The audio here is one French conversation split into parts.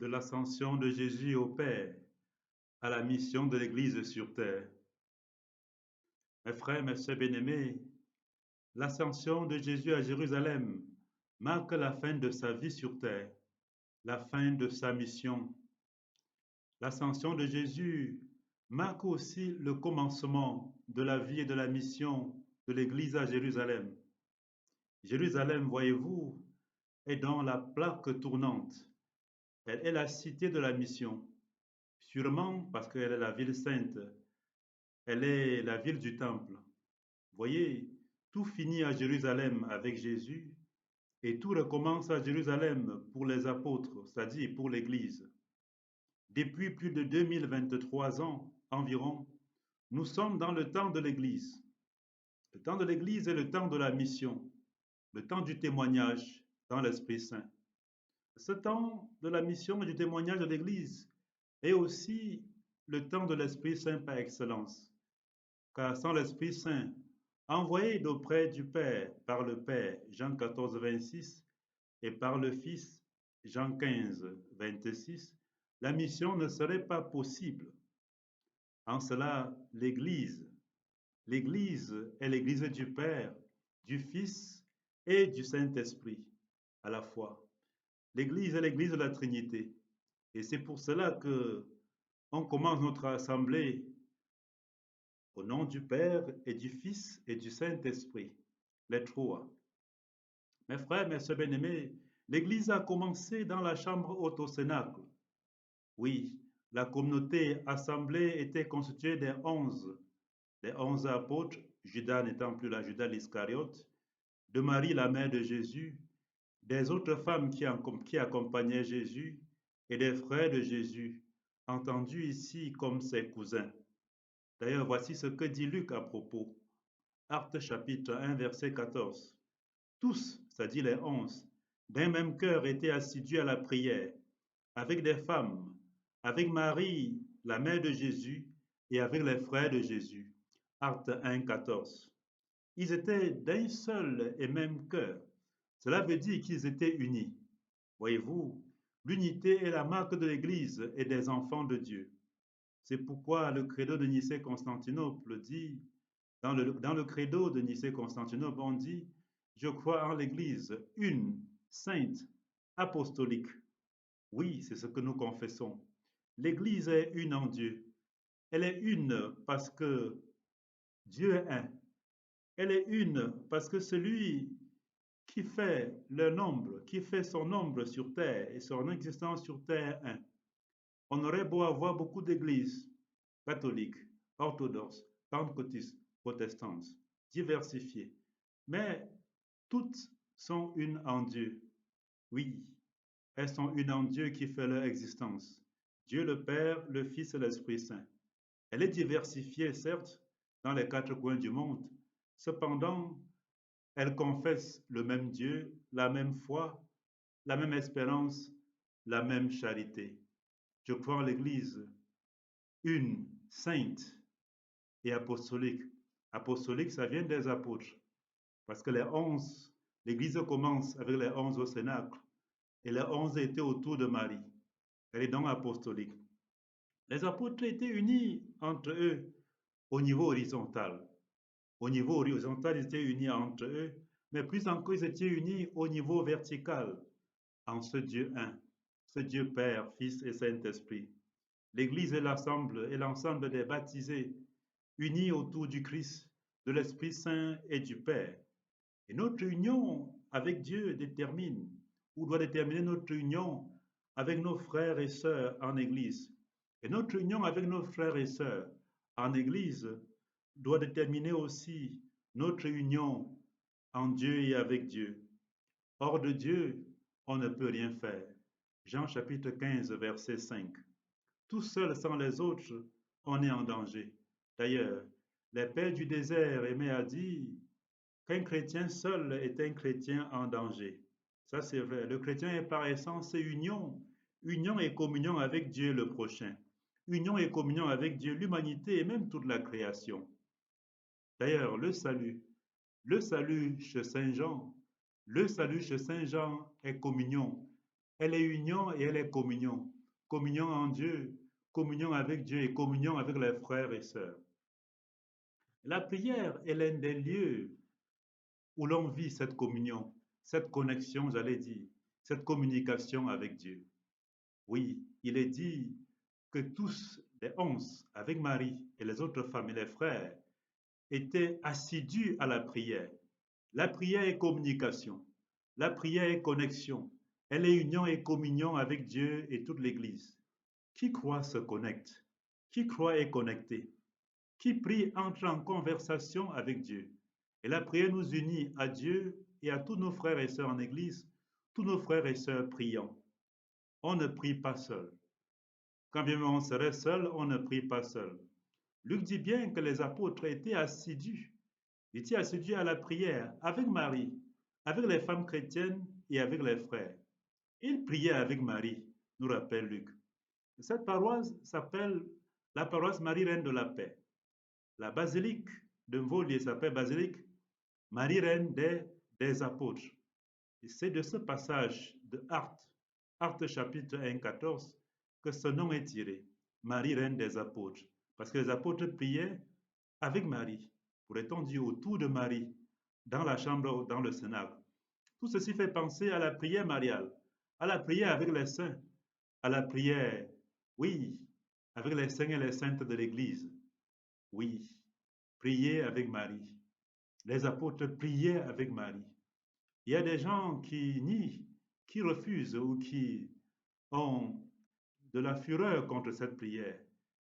de l'ascension de Jésus au Père à la mission de l'Église sur terre. Mes frères, mes sœurs bien-aimés, l'ascension de Jésus à Jérusalem marque la fin de sa vie sur terre, la fin de sa mission. L'ascension de Jésus marque aussi le commencement de la vie et de la mission de l'Église à Jérusalem. Jérusalem, voyez-vous, est dans la plaque tournante. Elle est la cité de la mission, sûrement parce qu'elle est la ville sainte. Elle est la ville du temple. Voyez, tout finit à Jérusalem avec Jésus et tout recommence à Jérusalem pour les apôtres, c'est-à-dire pour l'Église. Depuis plus de 2023 ans environ, nous sommes dans le temps de l'Église. Le temps de l'Église est le temps de la mission, le temps du témoignage dans l'Esprit Saint. Ce temps de la mission et du témoignage de l'Église est aussi le temps de l'Esprit Saint par excellence. Car sans l'Esprit Saint, envoyé d'auprès du Père par le Père, Jean 14, 26, et par le Fils, Jean 15, 26, la mission ne serait pas possible. En cela, l'Église est l'Église du Père, du Fils et du Saint-Esprit à la fois. L'Église est l'Église de la Trinité. Et c'est pour cela que on commence notre assemblée au nom du Père et du Fils et du Saint-Esprit, les trois. Mes frères, mes sœurs bien-aimés, l'Église a commencé dans la chambre haute au Cénacle. Oui, la communauté assemblée était constituée des 11 apôtres, Judas n'étant plus là, Judas l'Iscariote, de Marie, la mère de Jésus, des autres femmes qui accompagnaient Jésus et des frères de Jésus, entendus ici comme ses cousins. D'ailleurs, voici ce que dit Luc à propos. Actes chapitre 1, verset 14. Tous, c'est-à-dire les 11, d'un même cœur étaient assidus à la prière, avec des femmes, avec Marie, la mère de Jésus, et avec les frères de Jésus. Actes 1, 14. Ils étaient d'un seul et même cœur. Cela veut dire qu'ils étaient unis. Voyez-vous, l'unité est la marque de l'Église et des enfants de Dieu. C'est pourquoi le credo de Nicée-Constantinople dit, dans le credo de Nicée-Constantinople, on dit, je crois en l'Église une, sainte, apostolique. Oui, c'est ce que nous confessons. L'Église est une en Dieu. Elle est une parce que Dieu est un. Elle est une parce que celui qui fait le nombre, qui fait son nombre sur terre et son existence sur terre est un. On aurait beau avoir beaucoup d'églises catholiques, orthodoxes, pentecôtistes, protestantes, diversifiées, mais toutes sont une en Dieu. Oui, elles sont une en Dieu qui fait leur existence. Dieu le Père, le Fils et l'Esprit Saint. Elle est diversifiée, certes, dans les quatre coins du monde. Cependant, elle confesse le même Dieu, la même foi, la même espérance, la même charité. Je crois en l'Église une, sainte et apostolique. Apostolique, ça vient des apôtres. Parce que l'Église commence avec les 11 au Cénacle. Et les 11 étaient autour de Marie. Elle est donc apostolique. Les apôtres étaient unis entre eux au niveau horizontal. Au niveau horizontal, ils étaient unis entre eux, mais plus encore, ils étaient unis au niveau vertical, en ce Dieu un, ce Dieu Père, Fils et Saint-Esprit. L'Église est l'ensemble des baptisés, unis autour du Christ, de l'Esprit Saint et du Père. Et notre union avec Dieu détermine, ou doit déterminer notre union avec nos frères et sœurs en Église. Et notre union avec nos frères et sœurs en Église doit déterminer aussi notre union en Dieu et avec Dieu. Hors de Dieu, on ne peut rien faire. Jean chapitre 15, verset 5. Tout seul sans les autres, on est en danger. D'ailleurs, les pères du désert aimaient à dire qu'un chrétien seul est un chrétien en danger. Ça, c'est vrai. Le chrétien est par essence union. Union et communion avec Dieu le prochain. Union et communion avec Dieu, l'humanité et même toute la création. D'ailleurs, le salut chez Saint Jean est communion. Elle est union et elle est communion. Communion en Dieu, communion avec Dieu et communion avec les frères et sœurs. La prière est l'un des lieux où l'on vit cette communion, cette connexion, j'allais dire, cette communication avec Dieu. Oui, il est dit que tous les 11, avec Marie et les autres femmes et les frères, étaient assidus à la prière. La prière est communication. La prière est connexion. Elle est union et communion avec Dieu et toute l'Église. Qui croit se connecte. Qui croit est connecté. Qui prie entre en conversation avec Dieu. Et la prière nous unit à Dieu et à tous nos frères et sœurs en Église. Tous nos frères et sœurs priant. On ne prie pas seul. Quand bien même on serait seul, on ne prie pas seul. Luc dit bien que les apôtres étaient assidus. Ils étaient assidus à la prière avec Marie, avec les femmes chrétiennes et avec les frères. Ils priaient avec Marie, nous rappelle Luc. Cette paroisse s'appelle la paroisse Marie-Reine de la Paix. La basilique de Mvolier s'appelle basilique Marie-Reine des Apôtres. Et c'est de ce passage de Actes chapitre 1, 14, que ce nom est tiré, Marie-Reine des Apôtres. Parce que les apôtres priaient avec Marie, pourrait-on dire autour de Marie, dans la chambre, dans le cénacle. Tout ceci fait penser à la prière mariale, à la prière avec les saints, à la prière, oui, avec les saints et les saintes de l'Église. Oui, prier avec Marie. Les apôtres priaient avec Marie. Il y a des gens qui nient, qui refusent ou qui ont de la fureur contre cette prière.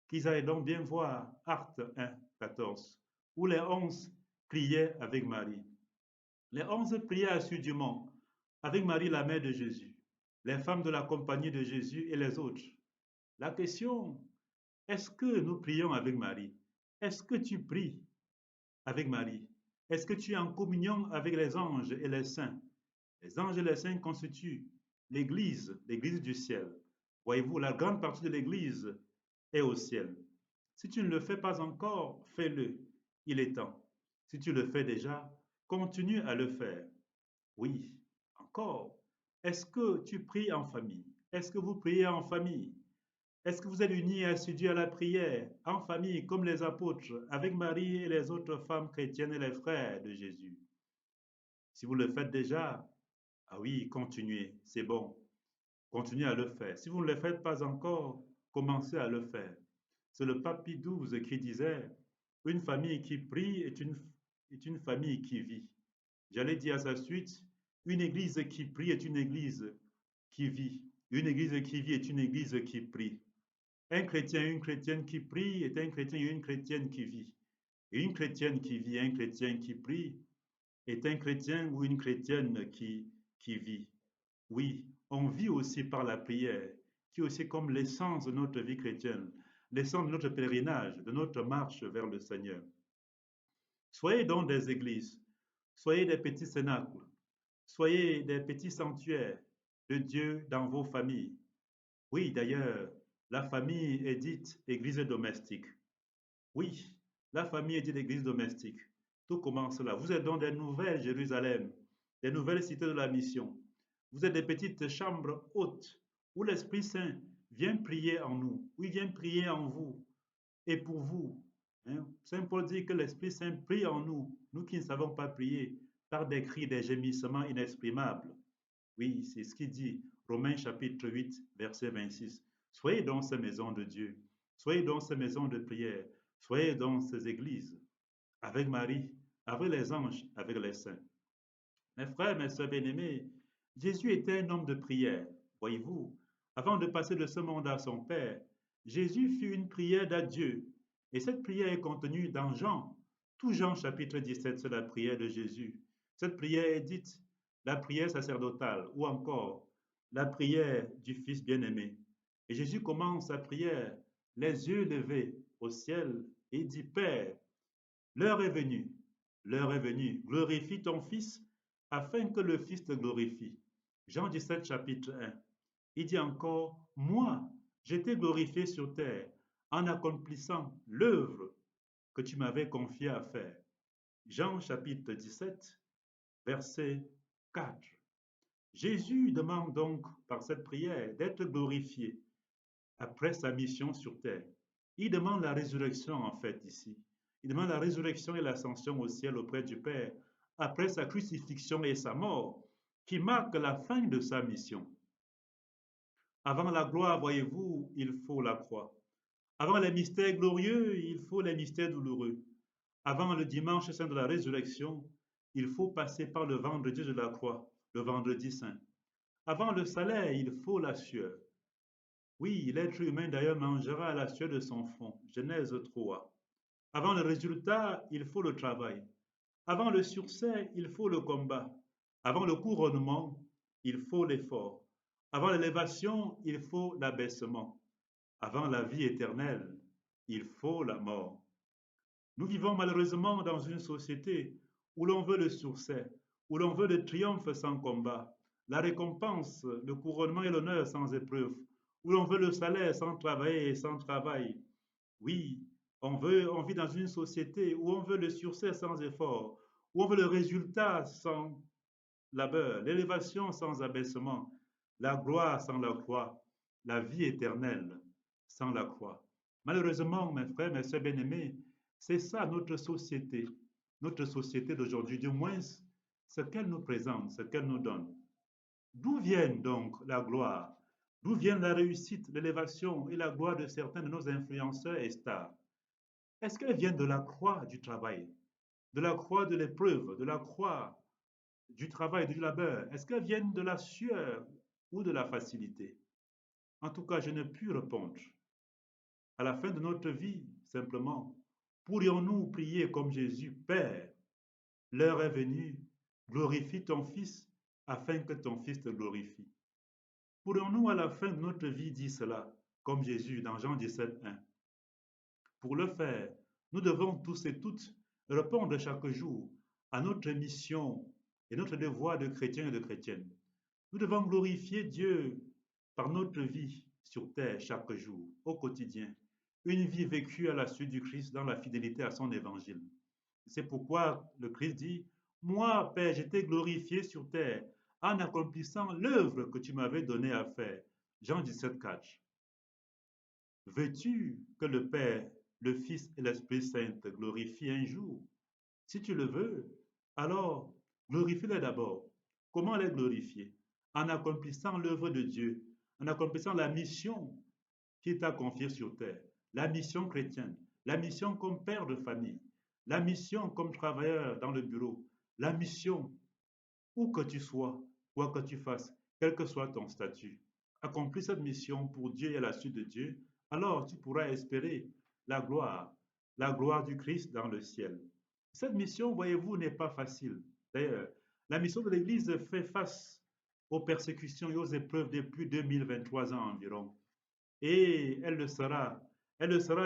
Qu'ils aillent donc bien voir Actes 1, 14, où les 11 priaient avec Marie. Les 11 priaient assidûment avec Marie, la mère de Jésus, les femmes de la compagnie de Jésus et les autres. La question, est-ce que nous prions avec Marie? Est-ce que tu pries avec Marie? Est-ce que tu es en communion avec les anges et les saints? Les anges et les saints constituent l'Église, l'Église du ciel. Voyez-vous, la grande partie de l'Église est au ciel. Si tu ne le fais pas encore, fais-le. Il est temps. Si tu le fais déjà, continue à le faire. Oui, encore. Est-ce que tu pries en famille? Est-ce que vous priez en famille? Est-ce que vous êtes unis et assidus à la prière, en famille, comme les apôtres, avec Marie et les autres femmes chrétiennes et les frères de Jésus? Si vous le faites déjà, ah oui, continuez, c'est bon. Continuez à le faire. Si vous ne le faites pas encore, commencez à le faire. C'est le pape Pie XII qui disait, une famille qui prie est une famille qui vit. J'allais dire à sa suite, une église qui prie est une église qui vit. Une église qui vit est une église qui prie. Un chrétien, une chrétienne qui prie est un chrétien et une chrétienne qui vit. Et une chrétienne qui vit, un chrétien qui prie est un chrétien ou une chrétienne qui vit. Oui, on vit aussi par la prière, qui est aussi comme l'essence de notre vie chrétienne, l'essence de notre pèlerinage, de notre marche vers le Seigneur. Soyez donc des églises, soyez des petits cénacles, soyez des petits sanctuaires de Dieu dans vos familles. Oui, d'ailleurs, la famille est dite église domestique. Oui, la famille est dite église domestique. Tout commence là. Vous êtes dans des nouvelles Jérusalem, des nouvelles cités de la mission. Vous êtes des petites chambres hautes où l'Esprit Saint vient prier en nous, où il vient prier en vous et pour vous. Hein. Saint Paul dit que l'Esprit Saint prie en nous, nous qui ne savons pas prier, par des cris, des gémissements inexprimables. Oui, c'est ce qu'il dit, Romains chapitre 8, verset 26. Soyez dans ces maisons de Dieu, soyez dans ces maisons de prière, soyez dans ces églises, avec Marie, avec les anges, avec les saints. Mes frères, mes sœurs bien-aimés, Jésus était un homme de prière. Voyez-vous, avant de passer de ce monde à son Père, Jésus fit une prière d'adieu. Et cette prière est contenue dans Jean. Tout Jean chapitre 17, c'est la prière de Jésus. Cette prière est dite la prière sacerdotale ou encore la prière du Fils bien-aimé. Et Jésus commence sa prière les yeux levés au ciel et dit, Père, l'heure est venue, l'heure est venue, glorifie ton Fils afin que le Fils te glorifie. Jean 17, chapitre 1. Il dit encore, moi, j'étais glorifié sur terre en accomplissant l'œuvre que tu m'avais confiée à faire. Jean chapitre 17, verset 4. Jésus demande donc par cette prière d'être glorifié après sa mission sur terre. Il demande la résurrection en fait ici. Il demande la résurrection et l'ascension au ciel auprès du Père après sa crucifixion et sa mort qui marquent la fin de sa mission. Avant la gloire, voyez-vous, il faut la croix. Avant les mystères glorieux, il faut les mystères douloureux. Avant le dimanche saint de la résurrection, il faut passer par le vendredi de la croix, le vendredi saint. Avant le salaire, il faut la sueur. Oui, l'être humain d'ailleurs mangera à la sueur de son front. Genèse 3. Avant le résultat, il faut le travail. Avant le succès, il faut le combat. Avant le couronnement, il faut l'effort. Avant l'élévation, il faut l'abaissement. Avant la vie éternelle, il faut la mort. Nous vivons malheureusement dans une société où l'on veut le succès, où l'on veut le triomphe sans combat, la récompense, le couronnement et l'honneur sans épreuve, où l'on veut le salaire sans travailler et sans travail. Oui, on vit dans une société où on veut le succès sans effort, où on veut le résultat sans labeur, l'élévation sans abaissement, la gloire sans la croix, la vie éternelle sans la croix. Malheureusement, mes frères, mes sœurs bien-aimés, c'est ça notre société d'aujourd'hui, du moins ce qu'elle nous présente, ce qu'elle nous donne. D'où viennent donc la gloire? D'où viennent la réussite, l'élévation et la gloire de certains de nos influenceurs et stars? Est-ce qu'elles viennent de la croix du travail, de la croix de l'épreuve, de la croix du travail, du labeur? Est-ce qu'elles viennent de la sueur ou de la facilité? En tout cas, je ne puis répondre. À la fin de notre vie, simplement, pourrions-nous prier comme Jésus, Père, l'heure est venue, glorifie ton Fils afin que ton Fils te glorifie. Pourrions-nous à la fin de notre vie dire cela, comme Jésus dans Jean 17:1? Pour le faire, nous devons tous et toutes répondre chaque jour à notre mission et notre devoir de chrétiens et de chrétiennes. Nous devons glorifier Dieu par notre vie sur terre chaque jour, au quotidien. Une vie vécue à la suite du Christ dans la fidélité à son évangile. C'est pourquoi le Christ dit, moi, Père, j'étais glorifié sur terre en accomplissant l'œuvre que tu m'avais donnée à faire. Jean 17:4. Veux-tu que le Père, le Fils et l'Esprit Saint te glorifient un jour? Si tu le veux, alors glorifie-les d'abord. Comment les glorifier? En accomplissant l'œuvre de Dieu, en accomplissant la mission qu'il t'a confiée sur terre, la mission chrétienne, la mission comme père de famille, la mission comme travailleur dans le bureau, la mission où que tu sois, quoi que tu fasses, quel que soit ton statut. Accomplis cette mission pour Dieu et à la suite de Dieu, alors tu pourras espérer la gloire du Christ dans le ciel. Cette mission, voyez-vous, n'est pas facile. D'ailleurs, la mission de l'Église fait face aux persécutions et aux épreuves depuis 2023 ans environ. Et elle le sera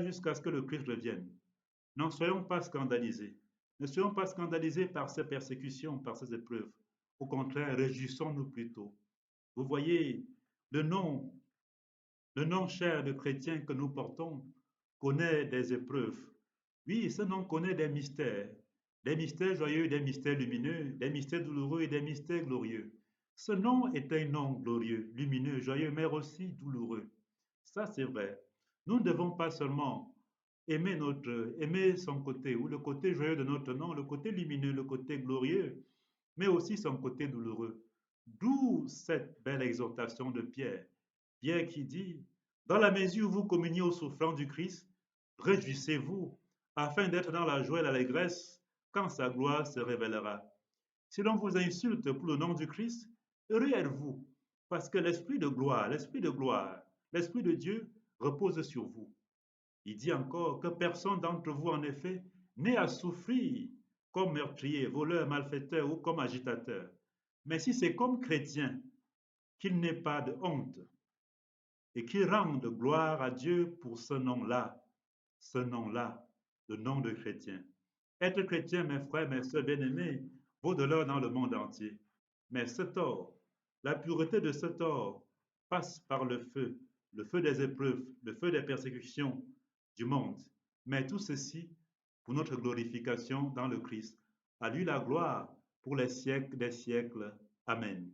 jusqu'à ce que le Christ revienne. N'en soyons pas scandalisés. Ne soyons pas scandalisés par ces persécutions, par ces épreuves. Au contraire, réjouissons-nous plutôt. Vous voyez, le nom, le nom cher de chrétien que nous portons connaît des épreuves. Oui, ce nom connaît des mystères joyeux, des mystères lumineux, des mystères douloureux et des mystères glorieux. Ce nom est un nom glorieux, lumineux, joyeux, mais aussi douloureux. Ça, c'est vrai. Nous ne devons pas seulement aimer son côté, ou le côté joyeux de notre nom, le côté lumineux, le côté glorieux, mais aussi son côté douloureux. D'où cette belle exhortation de Pierre. Pierre qui dit, dans la mesure où vous communiez aux souffrances du Christ, réjouissez-vous, afin d'être dans la joie et l'allégresse quand sa gloire se révélera. Si l'on vous insulte pour le nom du Christ, heureux êtes-vous, parce que l'Esprit de Dieu repose sur vous. Il dit encore que personne d'entre vous, en effet, n'est à souffrir comme meurtrier, voleur, malfaiteur ou comme agitateur. Mais si c'est comme chrétien, qu'il n'ait pas de honte et qu'il rende gloire à Dieu pour ce nom-là, le nom de chrétien. Être chrétien, mes frères, mes sœurs bien-aimés, vaut de l'or dans le monde entier. Mais cet or, la pureté de cet or passe par le feu des épreuves, le feu des persécutions du monde. Mais tout ceci pour notre glorification dans le Christ. À lui la gloire pour les siècles des siècles. Amen.